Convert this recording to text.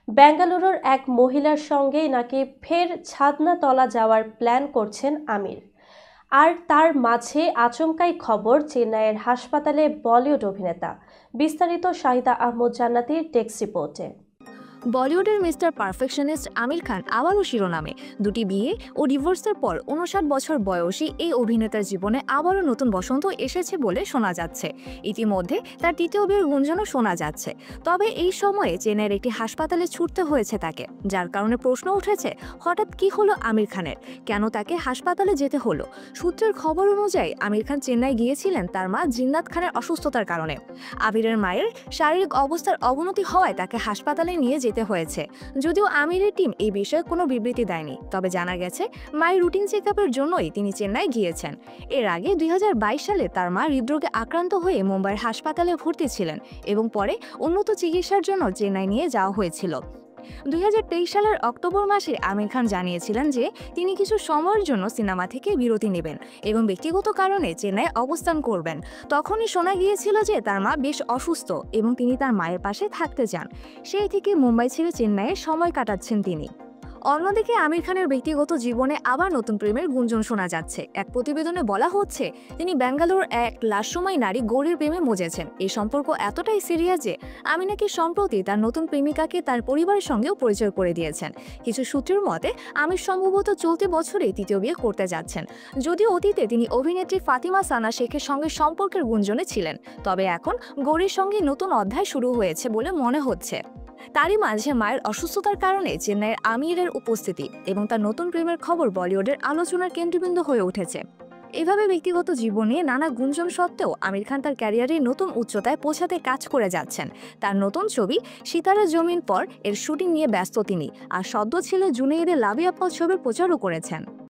বেঙ্গালুরুর এক মহিলার সঙ্গেই নাকি ফের ছাদনাতলা যাওয়ার প্ল্যান করছেন আমির। আর তার মাঝে আচমকাই খবর চেন্নাইয়ের হাসপাতালে বলিউড অভিনেতা। বিস্তারিত শাহিদা আহমদ জান্নাতীর ডেস্ক রিপোর্টে। বলিউডের মিস্টার পারফেকশনিস্ট আমির খান আবারও শিরোনামে। দুটি বিয়ে ও ডিভোর্সের পর 59 বছর বয়সী এই অভিনেতার জীবনে আবারও নতুন বসন্ত এসেছে বলে শোনা যাচ্ছে। ইতিমধ্যে তার তৃতীয় বিয়ের গুঞ্জনও শোনা যাচ্ছে। তবে এই সময়ে চেন্নাইয়ের একটি হাসপাতালে ছুটতে হয়েছে তাকে, যার কারণে প্রশ্ন উঠেছে হঠাৎ কি হলো আমির খানের, কেন তাকে হাসপাতালে যেতে হলো। সূত্রের খবর অনুযায়ী আমির খান চেন্নাই গিয়েছিলেন তার মা জিন্নাত খানের অসুস্থতার কারণে। আমিরের মায়ের শারীরিক অবস্থার অবনতি হওয়ায় তাকে হাসপাতালে নিয়ে যেতে হয়েছে। যদিও আমিরের টিম এই বিষয়ে কোনো বিবৃতি দেয়নি, তবে জানা গেছে মায়ের রুটিন চেকআপের জন্যই তিনি চেন্নাই গিয়েছেন। এর আগে 2022 সালে তার মা হৃদরোগে আক্রান্ত হয়ে মুম্বাইয়ের হাসপাতালে ভর্তি ছিলেন এবং পরে উন্নত চিকিৎসার জন্য চেন্নাই নিয়ে যাওয়া হয়েছিল। 2023 সালের অক্টোবর মাসে আমির খান জানিয়েছিলেন যে তিনি কিছু সময়ের জন্য সিনেমা থেকে বিরতি নেবেন এবং ব্যক্তিগত কারণে চেন্নাই অবস্থান করবেন। তখনই শোনা গিয়েছিল যে তার মা বেশ অসুস্থ এবং তিনি তার মায়ের পাশে থাকতে চান। সেই থেকে মুম্বাই ছেড়ে চেন্নাইয়ে সময় কাটাচ্ছেন তিনি। অন্যদিকে আমির খানের ব্যক্তিগত জীবনে আবার নতুন প্রেমের গুঞ্জন শোনা যাচ্ছে। এক প্রতিবেদনে বলা হচ্ছে তিনি বেঙ্গালুরুর এক লাশময় নারী গৌরীর প্রেমে মজেছেন। এই সম্পর্ক এতটাই সিরিয়াস যে আমি নাকি সম্প্রতি তার নতুন প্রেমিকাকে তার পরিবারের সঙ্গেও পরিচয় করে দিয়েছেন। কিছু সূত্রের মতে আমির সম্ভবত চলতি বছরে তৃতীয় বিয়ে করতে যাচ্ছেন। যদিও অতীতে তিনি অভিনেত্রী ফাতিমা সানা শেখের সঙ্গে সম্পর্কের গুঞ্জনে ছিলেন, তবে এখন গৌরীর সঙ্গে নতুন অধ্যায় শুরু হয়েছে বলে মনে হচ্ছে। তারই মাঝে মায়ের অসুস্থতার কারণে চেন্নাইয়ের আমিরের উপস্থিতি এবং তার নতুন প্রেমের খবর বলিউডের আলোচনার কেন্দ্রবিন্দু হয়ে উঠেছে। এভাবে ব্যক্তিগত জীবনে নানা গুঞ্জন সত্ত্বেও আমির খান তার ক্যারিয়ারে নতুন উচ্চতায় পৌঁছাতে কাজ করে যাচ্ছেন। তার নতুন ছবি সিতারা জমিন পর এর শুটিং নিয়ে ব্যস্ত তিনি, আর সদ্য ছিল জুনে ঈদে লাভ ইয়া পাও ছবির প্রচারও করেছেন।